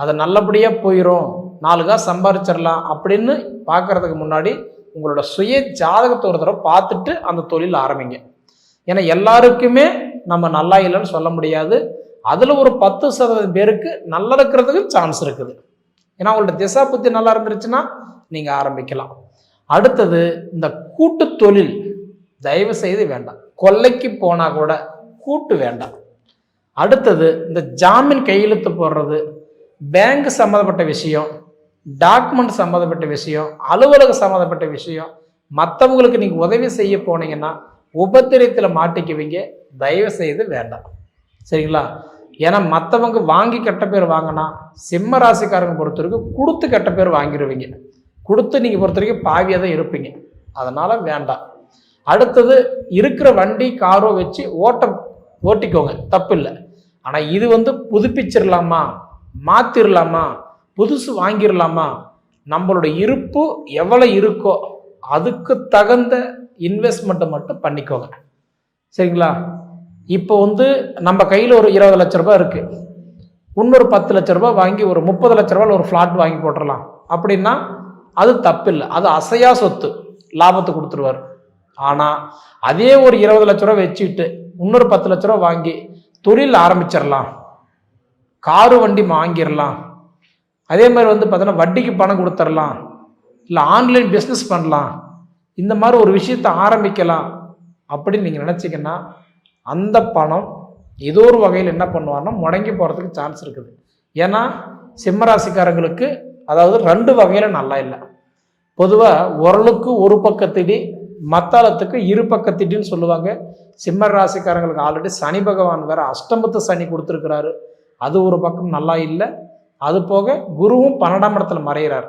அது நல்லபடியாக போயிடும், 4 காசு சம்பாதிச்சிடலாம் அப்படின்னு பார்க்கறதுக்கு முன்னாடி உங்களோட சுய ஜாதகத்தை ஒரு தடவை பார்த்துட்டு அந்த தொழில் ஆரம்பிங்க. ஏன்னா எல்லாருக்குமே நம்ம நல்லா இல்லைன்னு சொல்ல முடியாது. அதில் ஒரு 10% பேருக்கு நல்லா இருக்கிறதுக்கு சான்ஸ் இருக்குது. ஏன்னா உங்களோட திசா புத்தி நல்லா இருந்துருச்சுன்னா நீங்கள் ஆரம்பிக்கலாம். அடுத்தது, இந்த கூட்டு தொழில் தயவு செய்து வேண்டாம். கொள்ளைக்கு போனால் கூட கூட்டு வேண்டாம். அடுத்தது, இந்த ஜாமீன் கையெழுத்து போடுறது, பேங்க் சம்மந்தப்பட்ட விஷயம், டாக்குமெண்ட் சம்மந்தப்பட்ட விஷயம், அலுவலக சம்மந்தப்பட்ட விஷயம், மற்றவங்களுக்கு நீங்கள் உதவி செய்ய போனீங்கன்னா உபத்திரத்தில் மாட்டிக்குவீங்க. தயவு செய்து வேண்டாம். சரிங்களா? ஏன்னா மற்றவங்க வாங்கி கெட்ட பேர் வாங்கினா, சிம்ம ராசிக்காரங்க பொறுத்த வரைக்கும் கொடுத்து கெட்ட பேர் வாங்கிடுவீங்க. கொடுத்து நீங்கள் பொறுத்த வரைக்கும் பாவியாக தான் இருப்பீங்க. அதனால் வேண்டாம். அடுத்தது, இருக்கிற வண்டி காரோ வச்சு ஓட்டிக்கோங்க, தப்பு இல்லை. ஆனால் இது புதுப்பிச்சிடலாமா, மாற்றிடலாமா, புதுசு வாங்கிடலாமா, நம்மளோட இருப்பு எவ்வளோ இருக்கோ அதுக்கு தகுந்த இன்வெஸ்ட்மெண்ட்டை மட்டும் பண்ணிக்கோங்க. சரிங்களா? இப்போ நம்ம கையில் ஒரு 20 லட்ச ரூபாய் இருக்குது, இன்னொரு 10 லட்ச ரூபாய் வாங்கி ஒரு 30 லட்ச ரூபாயில் ஒரு ஃப்ளாட் வாங்கி போட்டுடலாம் அப்படின்னா அது தப்பு இல்லை. அது அசையா சொத்து, லாபத்தை கொடுத்துருவார். ஆனால் அதே ஒரு 20 லட்ச ரூபா வச்சுக்கிட்டு இன்னொரு 10 லட்ச ரூபா வாங்கி தொழில் ஆரம்பிச்சிடலாம், காரு வண்டி வாங்கிடலாம், அதே மாதிரி வந்து பார்த்தீங்கன்னா வட்டிக்கு பணம் கொடுத்துடலாம், இல்லை ஆன்லைன் பிஸ்னஸ் பண்ணலாம், இந்த மாதிரி ஒரு விஷயத்தை ஆரம்பிக்கலாம் அப்படின்னு நீங்கள் நினச்சிங்கன்னா அந்த பணம் ஏதோ ஒரு வகையில் என்ன பண்ணுவார்னா முடங்கி போகிறதுக்கு சான்ஸ் இருக்குது. ஏன்னா சிம்மராசிக்காரங்களுக்கு அதாவது 2 வகையில் நல்லா இல்லை. பொதுவாக உரலுக்கு ஒரு பக்கத்திடி மத்தாளத்துக்கு இரு பக்கத்திடின்னு சொல்லுவாங்க. சிம்ம ராசிக்காரங்களுக்கு ஆல்ரெடி சனி பகவான் வேற அஷ்டமத்து சனி கொடுத்துருக்கிறாரு, அது ஒரு பக்கம் நல்லா இல்லை. அது போக குருவும் 12ஆம் இடத்துல மறைகிறார்.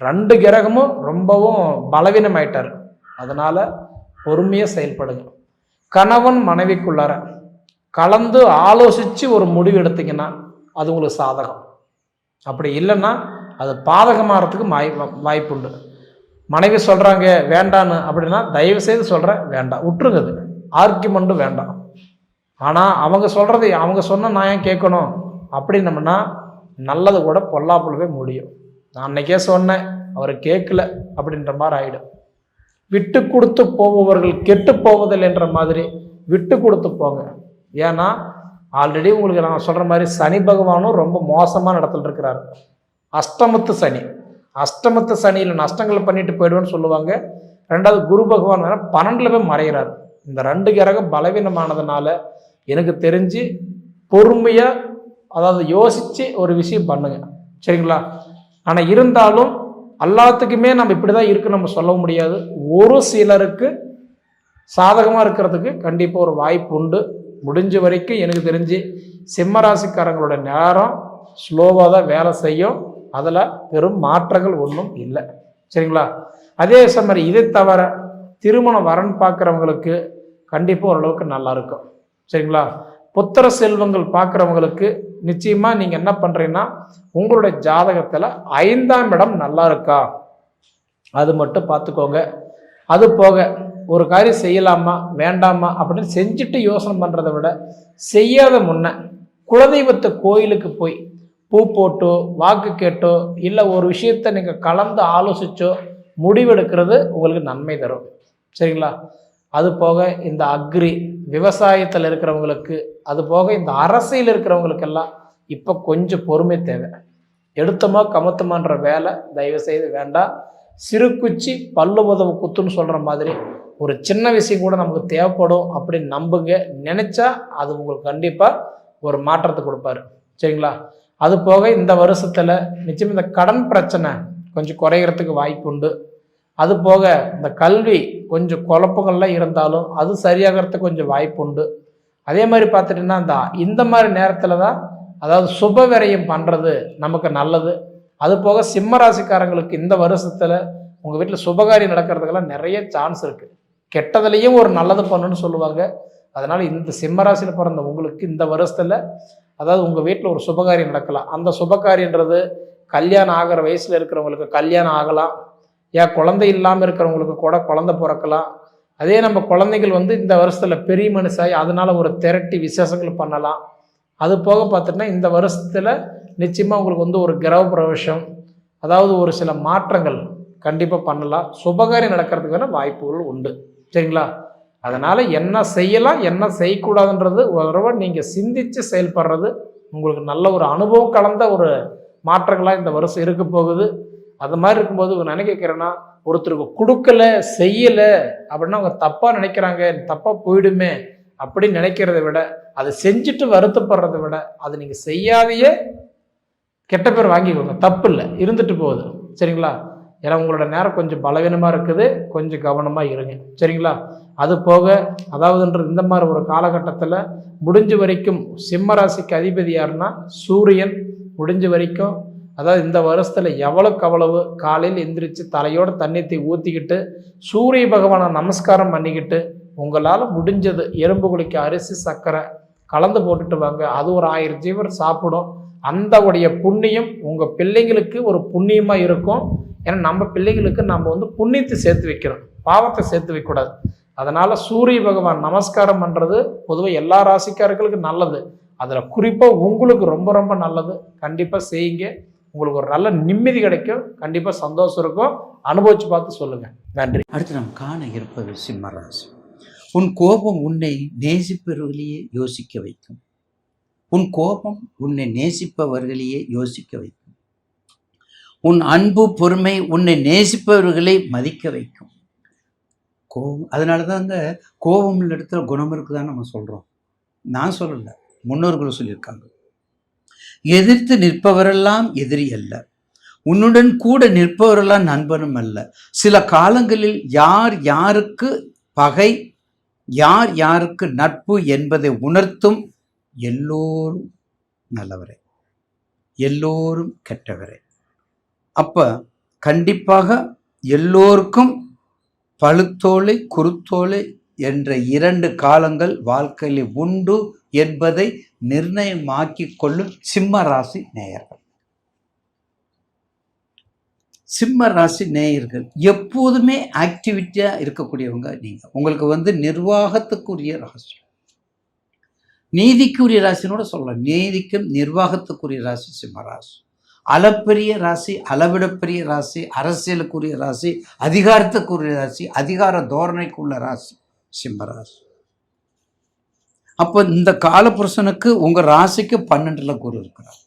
2 கிரகமும் ரொம்பவும் பலவீனமாயிட்டார். அதனால பொறுமையாக செயல்படுங்க. கணவன் மனைவிக்குள்ளார கலந்து ஆலோசித்து ஒரு முடிவு எடுத்தீங்கன்னா அது உங்களுக்கு சாதகம். அப்படி இல்லைன்னா அது பாதகமாகறதுக்கு வாய்ப்புண்டு. மனைவி சொல்கிறாங்க வேண்டான்னு அப்படின்னா தயவு செய்து சொல்கிறேன் வேண்டாம், விட்டுருங்க. அது ஆர்கியூமெண்ட்டும் வேண்டாம். ஆனால் அவங்க சொல்கிறது அவங்க சொன்ன நான் ஏன் கேட்கணும் அப்படின்னம்னா நல்லது கூட பொல்லாப்புலவே முடியும். நான் அன்னைக்கே சொன்னேன், அவர் கேட்கல அப்படின்ற மாதிரி ஆகிடும். விட்டு கொடுத்து போபவர்கள் கெட்டு போவதில்லை என்ற மாதிரி விட்டு கொடுத்து போங்க. ஏன்னா ஆல்ரெடி உங்களுக்கு நான் சொல்கிற மாதிரி சனி பகவானும் ரொம்ப மோசமான இடத்துல இருக்கிறார். அஷ்டமத்து சனி, அஷ்டமத்து சனியில் நஷ்டங்கள் பண்ணிட்டு போயிடுவேன்னு சொல்லுவாங்க. 2வது குரு பகவான் வேற 12ல் போய் மறைகிறார். இந்த 2 கிரகம் பலவீனமானதுனால எனக்கு தெரிஞ்சு பொறுமையாக அதாவது யோசித்து ஒரு விஷயம் பண்ணுங்க, சரிங்களா? ஆனால் இருந்தாலும் எல்லாத்துக்குமே நம்ம இப்படி தான் இருக்கு நம்ம சொல்ல முடியாது. ஒரு சிலருக்கு சாதகமாக இருக்கிறதுக்கு கண்டிப்பாக ஒரு வாய்ப்பு உண்டு. முடிஞ்ச வரைக்கும் எனக்கு தெரிஞ்சு சிம்மராசிக்காரங்களோட நேரம் ஸ்லோவாக தான் வேலை செய்யும். அதில் பெரும் மாற்றங்கள் ஒன்றும் இல்லை, சரிங்களா? அதே சமயம் இதை தவிர திருமணம் வரன் பார்க்குறவங்களுக்கு கண்டிப்பாக ஓரளவுக்கு நல்லா இருக்கும், சரிங்களா? புத்திர செல்வங்கள் பார்க்குறவங்களுக்கு நிச்சயமாக நீங்கள் என்ன பண்ணுறீங்கன்னா உங்களுடைய ஜாதகத்தில் 5ஆம் இடம் நல்லா இருக்கா அது மட்டும் பார்த்துக்கோங்க. அது போக ஒரு காரியம் செய்யலாமா வேண்டாமா அப்படின்னு செஞ்சுட்டு யோசனை பண்ணுறதை விட செய்யாத முன்ன குலதெய்வத்தை கோயிலுக்கு போய் பூ போட்டோ வாக்கு கேட்டோ இல்லை ஒரு விஷயத்தை நீங்கள் கலந்து ஆலோசிச்சோ முடிவெடுக்கிறது உங்களுக்கு நன்மை தரும், சரிங்களா? அது போக இந்த அக்ரி விவசாயத்தில் இருக்கிறவங்களுக்கு, அது போக இந்த அரசியல் இருக்கிறவங்களுக்கெல்லாம் இப்போ கொஞ்சம் பொறுமை தேவை. எடுத்தமா கமத்தமான்ற வேலை தயவு செய்து வேண்டாம். சிறு குச்சி பல்லு உதவு குத்துன்னு சொல்கிற மாதிரி ஒரு சின்ன விஷயம் கூட நமக்கு தேவைப்படும் அப்படின்னு நம்புங்க. நினச்சா அது உங்களுக்கு கண்டிப்பாக ஒரு மாற்றத்தை கொடுப்பாரு, சரிங்களா? அது போக இந்த வருஷத்தில் நிச்சயம் இந்த கடன் பிரச்சனை கொஞ்சம் குறைகிறதுக்கு வாய்ப்பு உண்டு. அது போக இந்த கல்வி கொஞ்சம் குழப்பங்கள்லாம் இருந்தாலும் அது சரியாகிறதுக்கு கொஞ்சம் வாய்ப்பு உண்டு. அதே மாதிரி பார்த்துட்டிங்கன்னா இந்த மாதிரி நேரத்தில் தான் அதாவது சுப விரயம் பண்ணுறது நமக்கு நல்லது. அது போக சிம்ம ராசிக்காரங்களுக்கு இந்த வருஷத்தில் உங்கள் வீட்டில் சுபகாரியம் நடக்கிறதுக்கெல்லாம் நிறைய சான்ஸ் இருக்குது. கெட்டதுலேயும் ஒரு நல்லது பண்ணுன்னு சொல்லுவாங்க. அதனால் இந்த சிம்ம ராசியில் பிறந்த உங்களுக்கு இந்த வருஷத்தில் அதாவது உங்கள் வீட்டில் ஒரு சுபகாரியம் நடக்கலாம். அந்த சுபகாரியன்றது கல்யாணம் ஆகிற வயசில் இருக்கிறவங்களுக்கு கல்யாணம் ஆகலாம், ஏன் குழந்தை இல்லாமல் இருக்கிறவங்களுக்கு கூட குழந்தை பிறக்கலாம். அதே நம்ம குழந்தைகள் இந்த வருஷத்தில் பெரிய மனுஷாய் அதனால் ஒரு திரட்டி விசேஷங்கள் பண்ணலாம். அது போக பார்த்துட்டா இந்த வருஷத்தில் நிச்சயமாக உங்களுக்கு ஒரு கிரக பிரவேசம் அதாவது ஒரு சில மாற்றங்கள் கண்டிப்பாக பண்ணலாம். சுபகாரியம் நடக்கிறதுக்கான வாய்ப்புகள் உண்டு, சரிங்களா? அதனால் என்ன செய்யலாம் என்ன செய்யக்கூடாதுன்றது ஒரு நீங்கள் சிந்தித்து செயல்படுறது உங்களுக்கு நல்ல ஒரு அனுபவம் கலந்த ஒரு மாற்றங்களாக இந்த வருஷம் இருக்க போகுது. அது மாதிரி இருக்கும்போது நான் நினைக்கிறேன்னா ஒருத்தருக்கு கொடுக்கல செய்யலை அப்படின்னா அவங்க தப்பாக நினைக்கிறாங்க, தப்பாக போயிடுமே அப்படின்னு நினைக்கிறத விட அதை செஞ்சுட்டு வருத்தப்படுறதை விட அது நீங்கள் செய்யாதையே கெட்ட பேர் வாங்கிக்கோங்க, தப்பு இல்லை, இருந்துட்டு போகுது, சரிங்களா? ஏன்னா உங்களோட நேரம் கொஞ்சம் பலவீனமாக இருக்குது, கொஞ்சம் கவனமாக இருங்க, சரிங்களா? அது போக அதாவதுன்றது இந்த மாதிரி ஒரு காலகட்டத்தில் முடிஞ்ச வரைக்கும் சிம்ம ராசிக்கு அதிபதி யாருன்னா சூரியன். முடிஞ்ச வரைக்கும் அதாவது இந்த வருஷத்தில் எவ்வளோக்கு அவ்வளவு காலையில் எந்திரிச்சு தலையோடு தண்ணீத்தை ஊற்றிக்கிட்டு சூரிய பகவானை நமஸ்காரம் பண்ணிக்கிட்டு உங்களால் முடிஞ்சது எறும்பு குளிக்க அரிசி சர்க்கரை கலந்து போட்டுட்டு வாங்க. அது ஒரு 1000 ஜீவர் சாப்பிடும். அந்த உடைய புண்ணியம் உங்கள் பிள்ளைங்களுக்கு ஒரு புண்ணியமாக இருக்கும். ஏன்னா நம்ம பிள்ளைங்களுக்கு நம்ம புண்ணியத்தை சேர்த்து வைக்கிறோம், பாவத்தை சேர்த்து வைக்கக்கூடாது. அதனால் சூரிய பகவான் நமஸ்காரம் பண்ணுறது பொதுவாக எல்லா ராசிக்காரர்களுக்கு நல்லது. அதில் குறிப்பாக உங்களுக்கு ரொம்ப ரொம்ப நல்லது. கண்டிப்பாக செய்யுங்க, உங்களுக்கு ஒரு நல்ல நிம்மதி கிடைக்கும், கண்டிப்பாக சந்தோஷம் இருக்கும். அனுபவித்து பார்த்து சொல்லுங்கள். நன்றி. அடுத்து நாம் காண இருப்பது சிம்மராசி. உன் கோபம் உன்னை நேசிப்பவர்களையே யோசிக்க வைக்கும். உன் கோபம் உன்னை நேசிப்பவர்களையே யோசிக்க வைக்கும். உன் அன்பு பொறுமை உன்னை நேசிப்பவர்களை மதிக்க வைக்கும். கோபம், அதனால தாங்க கோபம் உள்ள இடத்துல குணம் இருக்குதான்னு நம்ம சொல்கிறோம். நான் சொல்லலை, முன்னோர்கள் சொல்லியிருக்காங்க. எதிர்த்து நிற்பவரெல்லாம் எதிரி அல்ல, உன்னுடன் கூட நிற்பவரெல்லாம் நண்பனும் அல்ல. சில காலங்களில் யார் யாருக்கு பகை, யார் யாருக்கு நட்பு என்பதை உணர்த்தும். எல்லோரும் நல்லவரே, எல்லோரும் கெட்டவரே. அப்ப கண்டிப்பாக எல்லோருக்கும் பழுத்தோலை குருத்தோலை என்ற 2 காலங்கள் வாழ்க்கையில் உண்டு என்பதை நிர்ணயமாக்கி கொள்ளும் சிம்ம ராசி நேயர்கள். சிம்ம ராசி நேயர்கள் எப்போதுமே ஆக்டிவிட்டியா இருக்கக்கூடியவங்க நீங்க. உங்களுக்கு நிர்வாகத்துக்குரிய ராசி, நீதிக்குரிய ராசினோட சொல்லலாம். நீதிக்கும் நிர்வாகத்துக்குரிய ராசி சிம்ம ராசி. அளப்பெரிய ராசி, அளவிடப்பெரிய ராசி, அரசியலுக்குரிய ராசி, அதிகாரத்துக்குரிய ராசி, அதிகார தோரணைக்குள்ள ராசி சிம்ம ராசி. அப்போ இந்த காலபுருஷனுக்கு உங்க ராசிக்கு 12ல குரு இருக்கிறார்.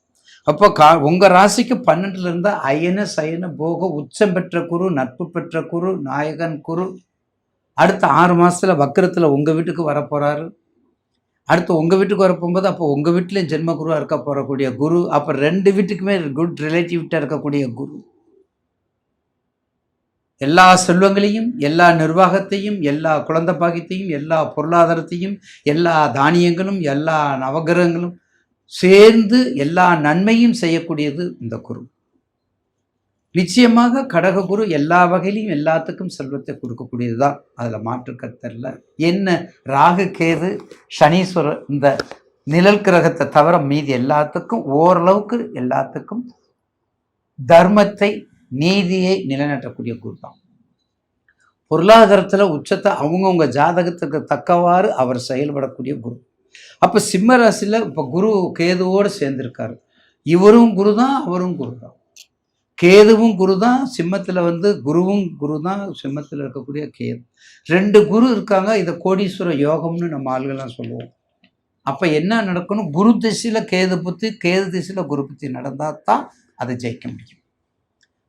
அப்போ உங்க ராசிக்கு 12ல இருந்தா அயன சயன போக உச்சம் பெற்ற குரு, நட்பு பெற்ற குரு, நாயகன் குரு அடுத்த 6 மாசத்துல வக்கரத்துல உங்க வீட்டுக்கு வரப்போறாரு. அடுத்து உங்கள் வீட்டுக்கு வரப்போகும்போது அப்போ உங்கள் வீட்டிலையும் ஜென்ம குருவாக இருக்க போகக்கூடிய குரு, அப்போ 2 வீட்டுக்குமே குட் ரிலேட்டிவிட்டாக இருக்கக்கூடிய குரு எல்லா செல்வங்களையும், எல்லா நிர்வாகத்தையும், எல்லா குழந்தை பாக்கியத்தையும், எல்லா பொருளாதாரத்தையும், எல்லா தானியங்களும், எல்லா நவகிரகங்களும் சேர்ந்து எல்லா நன்மையும் செய்யக்கூடியது இந்த குரு. நிச்சயமாக கடக குரு எல்லா வகையிலையும் எல்லாத்துக்கும் செல்வத்தை கொடுக்கக்கூடியது தான், அதில் மாற்று கருத்தல்ல. என்ன ராகு கேது சனீஸ்வரர் இந்த நிழல் கிரகத்தை தவிர மீதி எல்லாத்துக்கும் ஓரளவுக்கு எல்லாத்துக்கும் தர்மத்தை நீதியை நிலைநாட்டக்கூடிய குரு தான். பொருளாதாரத்தில் உச்சத்தை அவங்கவுங்க ஜாதகத்துக்கு தக்கவாறு அவர் செயல்படக்கூடிய குரு. அப்போ சிம்ம ராசியில் இப்போ குரு கேதுவோடு சேர்ந்திருக்காரு. இவரும் குரு தான், அவரும் குரு தான். கேதுவும் குரு தான், சிம்மத்தில் குருவும் குரு தான், சிம்மத்தில் இருக்கக்கூடிய கேது 2 குரு இருக்காங்க. இதை கோடீஸ்வர யோகம்னு நம்ம ஆளுகள்லாம் சொல்லுவோம். அப்போ என்ன நடக்கணும், குரு திசையில் கேது புத்தி, கேது திசையில் குரு புத்தி நடந்தால் தான் அதை ஜெயிக்க முடியும்.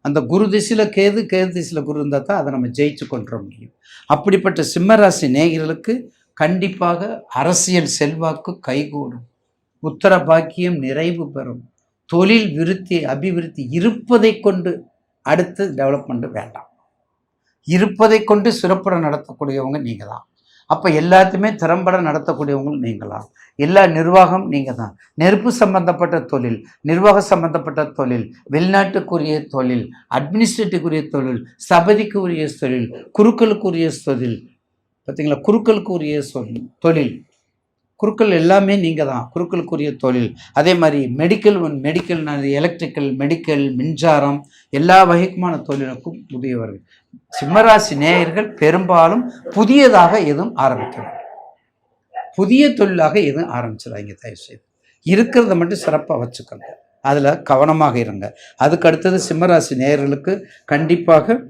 அந்த குரு திசையில் கேது, கேது திசையில் குரு இருந்தால் தான் அதை நம்ம ஜெயிச்சு கொண்டு வர முடியும். அப்படிப்பட்ட சிம்மராசி நேயர்களுக்கு கண்டிப்பாக அரசியல் செல்வாக்கு கைகூடும், உத்தர பாக்கியம் நிறைவு பெறும், தொழில் விருத்தி அபிவிருத்தி இருப்பதை கொண்டு அடுத்து டெவலப்மெண்ட் வேண்டாம். இருப்பதை கொண்டு சிறப்புற நடத்தக்கூடியவங்க நீங்கள் தான். அப்போ எல்லாத்தையுமே திறம்பட நடத்தக்கூடியவங்களும் நீங்கள் தான். எல்லா நிர்வாகம் நீங்கள் தான். நெருப்பு சம்பந்தப்பட்ட தொழில், நிர்வாக சம்பந்தப்பட்ட தொழில், வெளிநாட்டுக்குரிய தொழில், அட்மினிஸ்ட்ரேட்டிவ்க்குரிய தொழில், சபதிக்குரிய தொழில், குருக்களுக்குரிய தொழில், பார்த்தீங்களா, குருக்களுக்குரிய தொழில், குருக்கள் எல்லாமே நீங்கள் தான், குருக்களுக்குரிய தொழில். அதே மாதிரி மெடிக்கல் எலக்ட்ரிக்கல், மெடிக்கல், மின்சாரம் எல்லா வகைக்குமான தொழிலுக்கும் உதவியவர்கள். சிம்மராசி நேயர்கள் பெரும்பாலும் புதியதாக எதுவும் ஆரம்பிக்கணும், புதிய தொழிலாக எதுவும் ஆரம்பிச்சிடாங்க. தயவுசெய்து இருக்கிறத மட்டும் சிறப்பாக வச்சுக்கோங்க, அதில் கவனமாக இருங்க. அதுக்கு அடுத்தது சிம்மராசி நேயர்களுக்கு கண்டிப்பாக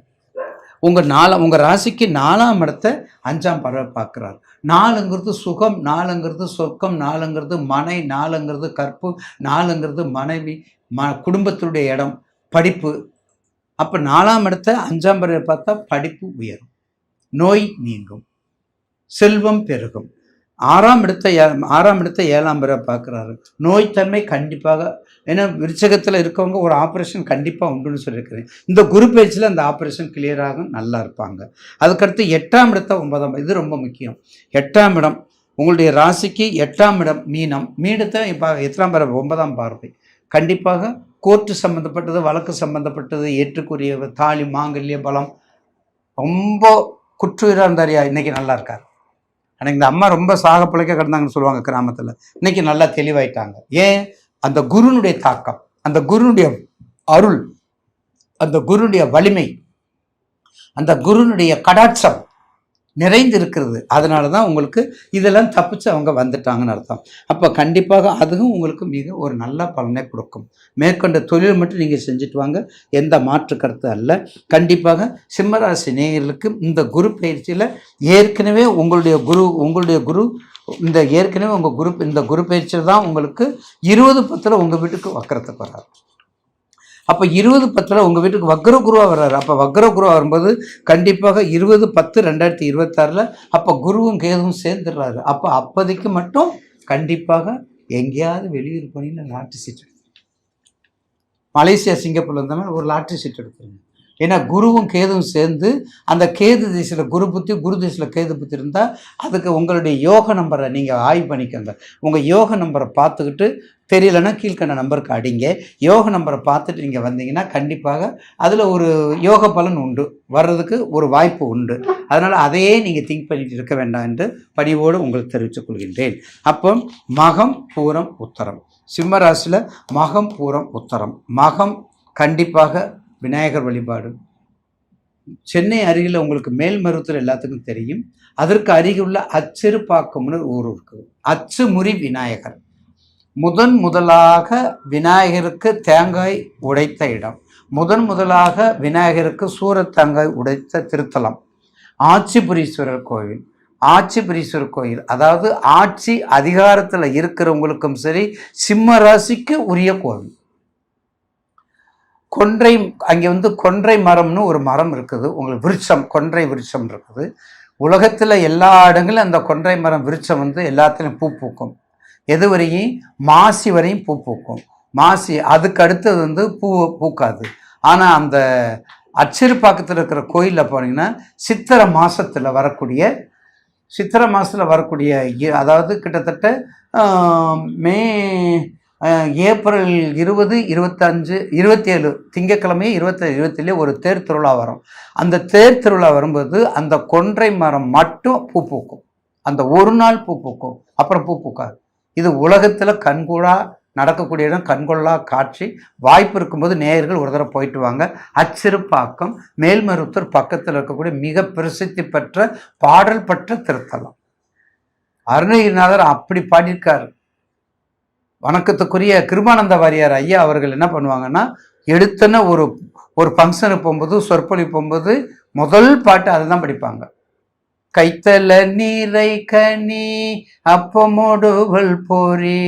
உங்கள் ராசிக்கு 4ஆம் இடத்தை 5ஆம் பார்வை பார்க்குறாரு. 4ங்கிறது சுகம், 4ங்கிறது சொர்க்கம், 4ங்கிறது மனை, 4ங்கிறது கற்பு, 4ங்கிறது மனைவி, குடும்பத்தினுடைய இடம், படிப்பு. அப்போ 4ஆம் இடத்தை 5ஆம் பார்வை பார்த்தா படிப்பு உயரும், நோய் நீங்கும், செல்வம் பெருகும். 6ஆம் இடத்தை 7ஆம் பார்வை பார்க்குறாரு. நோய்த்தன்மை கண்டிப்பாக, ஏன்னா விருச்சகத்தில் இருக்கவங்க ஒரு ஆப்ரேஷன் கண்டிப்பாக உண்டுன்னு சொல்லியிருக்கிறேன். இந்த குரு பேச்சில் அந்த ஆப்ரேஷன் கிளியராக நல்லா இருப்பாங்க. அதுக்கடுத்து 8ஆம் இடத்தை 9ஆம், இது ரொம்ப முக்கியம். 8ஆம் இடம் உங்களுடைய ராசிக்கு 8ஆம் இடம் மீனம். மீனத்தை இப்போ எத்தனாம் பார்வை, 9ஆம் பார்வை. கண்டிப்பாக கோர்ட்டு சம்மந்தப்பட்டது, வழக்கு சம்மந்தப்பட்டது, ஏற்றுக்குரிய தாலி மாங்கல்ய பலம், ரொம்ப குற்றுயிராக இருந்தாரியா இன்னைக்கு நல்லா இருக்கார். ஆனால் இந்த அம்மா ரொம்ப சாக பிழைக்க கிடந்தாங்கன்னு சொல்லுவாங்க கிராமத்தில், இன்னைக்கு நல்லா தெளிவாயிட்டாங்க. ஏன், அந்த குருனுடைய தாக்கம், அந்த குருனுடைய அருள், அந்த குருனுடைய வலிமை, அந்த குருனுடைய கடாட்சம் நிறைந்து இருக்கிறது. அதனால தான் உங்களுக்கு இதெல்லாம் தப்பிச்சு அவங்க வந்துட்டாங்கன்னு அர்த்தம். அப்போ கண்டிப்பாக அதுவும் உங்களுக்கு மிக ஒரு நல்ல பலனை கொடுக்கும். மேற்கொண்ட தொழில் மட்டும் நீங்கள் செஞ்சுட்டு வாங்க, எந்த மாற்று கருத்து அல்ல. கண்டிப்பாக சிம்மராசி நேயர்களுக்கு இந்த குரு பயிற்சியில் ஏற்கனவே உங்களுடைய குரு இந்த ஏற்கனவே இந்த குரு பயிற்சியில் தான் உங்களுக்கு 20/10 உங்கள் வீட்டுக்கு வக்கரத்துக்கு வராது. அப்போ 20/10 உங்கள் வீட்டுக்கு வக்ர குருவாக வர்றாரு. அப்போ வக்ர குருவாக வரும்போது கண்டிப்பாக 20/10/2026 அப்போ குருவும் கேதுவும் சேர்ந்துடுறாரு. அப்போ அப்போதைக்கு மட்டும் கண்டிப்பாக எங்கேயாவது வெளியூர் பணியில் லாட்ரி சீட் மலேசியா சிங்கப்பூர்ல இருந்தவங்க ஒரு லாட்ரி சீட் எடுத்துருங்க. ஏன்னா குருவும் கேதுவும் சேர்ந்து அந்த கேது திசையில் குரு புத்தி, குரு திசையில் கேது புத்தி இருந்தால் அதுக்கு உங்களுடைய யோக நம்பரை நீங்கள் ஆய்வு பண்ணிக்கோங்க. உங்கள் யோக நம்பரை பார்த்துக்கிட்டு தெரியலன்னா கீழ்கண்ட நம்பருக்கு அடிங்க. யோக நம்பரை பார்த்துட்டு நீங்கள் வந்தீங்கன்னா கண்டிப்பாக அதில் ஒரு யோக பலன் உண்டு, வர்றதுக்கு ஒரு வாய்ப்பு உண்டு. அதனால் அதையே நீங்கள் திங்க் பண்ணிட்டு இருக்க வேண்டாம் என்று பணிவோடு உங்களுக்கு தெரிவித்துக் கொள்கின்றேன். அப்போ மகம் பூரம் உத்தரம், சிம்ம ராசியில் மகம் பூரம் உத்தரம். மகம் கண்டிப்பாக விநாயகர் வழிபாடு. சென்னை அருகில் உங்களுக்கு மேல்மருவத்தூர் எல்லாத்துக்கும் தெரியும். அதற்கு அருகிலுள்ள அச்சிறுபாக்கம்னு ஊர் இருக்குது. அச்சுமுறி விநாயகர் முதலாக விநாயகருக்கு தேங்காய் உடைத்த இடம், முதலாக விநாயகருக்கு சூரத்தேங்காய் உடைத்த திருத்தலம் ஆட்சிபுரீஸ்வரர் கோயில். ஆட்சிபுரீஸ்வரர் கோயில் அதாவது ஆட்சி அதிகாரத்தில் இருக்கிறவங்களுக்கும் சரி, சிம்ம ராசிக்கு உரிய கோவில். கொன்றை, அங்கே கொன்றை மரம்னு ஒரு மரம் இருக்குது உங்களுக்கு, விருட்சம், கொன்றை விருட்சம் இருக்குது. உலகத்தில் எல்லா இடங்களும் அந்த கொன்றை மரம் விருட்சம் எல்லாத்துலேயும் பூ பூக்கும். எது வரையும்? மாசி வரையும் பூ பூக்கும். மாசி அதுக்கு அடுத்தது பூ பூக்காது. ஆனால் அந்த அச்சிறுபாக்கத்தில் இருக்கிற கோயிலில் போனீங்கன்னா சித்திரை மாதத்தில் வரக்கூடிய அதாவது கிட்டத்தட்ட மே ஏப்ரல் 20, 25, 27 திங்கக்கிழமை 27 ஒரு தேர் திருவிழா வரும். அந்த தேர் திருவிழா வரும்போது அந்த கொன்றை மரம் மட்டும் பூ பூக்கும். அந்த ஒரு நாள் பூ பூக்கும், அப்புறம் பூ பூக்காது. இது உலகத்தில் கண்கூடா நடக்கக்கூடிய இடம், கண்கொள்ளா காட்சி. வாய்ப்பு இருக்கும்போது நேயர்கள் ஒரு தடவை போயிட்டு வாங்க. அச்சிறுபாக்கம் மேல்மருவத்தூர் பக்கத்தில் இருக்கக்கூடிய மிக பிரசித்தி பெற்ற பாடல் பெற்ற திருத்தலம். அருணகிரிநாதர் அப்படி பாடியிருக்காரு. வணக்கத்துக்குரிய கிருபானந்த வாரியார் ஐயா அவர்கள் என்ன பண்ணுவாங்கன்னா, எடுத்தன ஒரு ஃபங்க்ஷனுக்கு போகும்போது, சொற்பொழி போகும்போது முதல் பாட்டு அதை தான் படிப்பாங்க. கைத்தல நீரை கனி அப்பமோடுகள் பொறி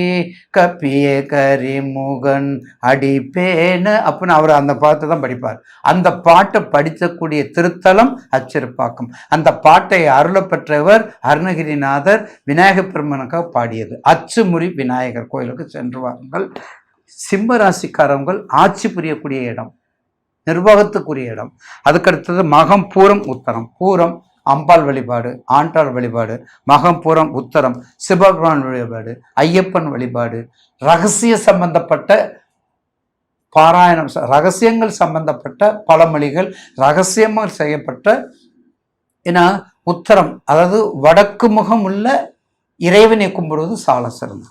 கப்பிய கரிமுகன் அடிப்பேன அப்படின்னு அவர் அந்த பாட்டை தான் படிப்பார். அந்த பாட்டை படிக்கக்கூடிய திருத்தலம் அச்சிறுபாக்கம். அந்த பாட்டை அருள பெற்றவர் அருணகிரிநாதர் விநாயகப் பெருமனுக்காக பாடியது. அச்சுமுறி விநாயகர் கோயிலுக்கு சென்று வாருங்கள். சிம்ம ராசிக்காரங்கள் ஆட்சி புரியக்கூடிய இடம், நிர்வாகத்துக்குரிய இடம். அதுக்கடுத்தது மகம் பூரம் உத்தரம். பூரம் அம்பாள் வழிபாடு, ஆண்டாள் வழிபாடு. மகம் பூரம் உத்தரம் சிவபெருமான் வழிபாடு, ஐயப்பன் வழிபாடு. ரகசிய சம்பந்தப்பட்ட பாராயணம், ரகசியங்கள் சம்பந்தப்பட்ட பழமொழிகள், ரகசியமாக செய்யப்பட்ட. ஏன்னா உத்தரம் அதாவது வடக்கு முகம் உள்ள இறைவனை கும்பிடுவது சால சிறந்தது.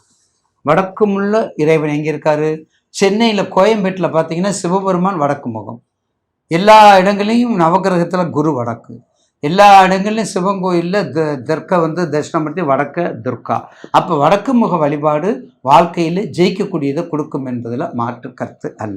வடக்கு முள்ள இறைவன் எங்கே இருக்காரு? சென்னையில் கோயம்பேட்டில் பார்த்தீங்கன்னா சிவபெருமான் வடக்கு முகம். எல்லா இடங்களையும் நவகிரகத்தில் குரு வடக்கு. எல்லா இடங்கள்லையும் சிவன் கோயிலில் தர்க்கா தட்சிணாமூர்த்தி வடக்க துர்கா. அப்போ வடக்கு முக வழிபாடு வாழ்க்கையில் ஜெயிக்கக்கூடியதை கொடுக்கும் என்பதில் மாற்று கருத்து அல்ல.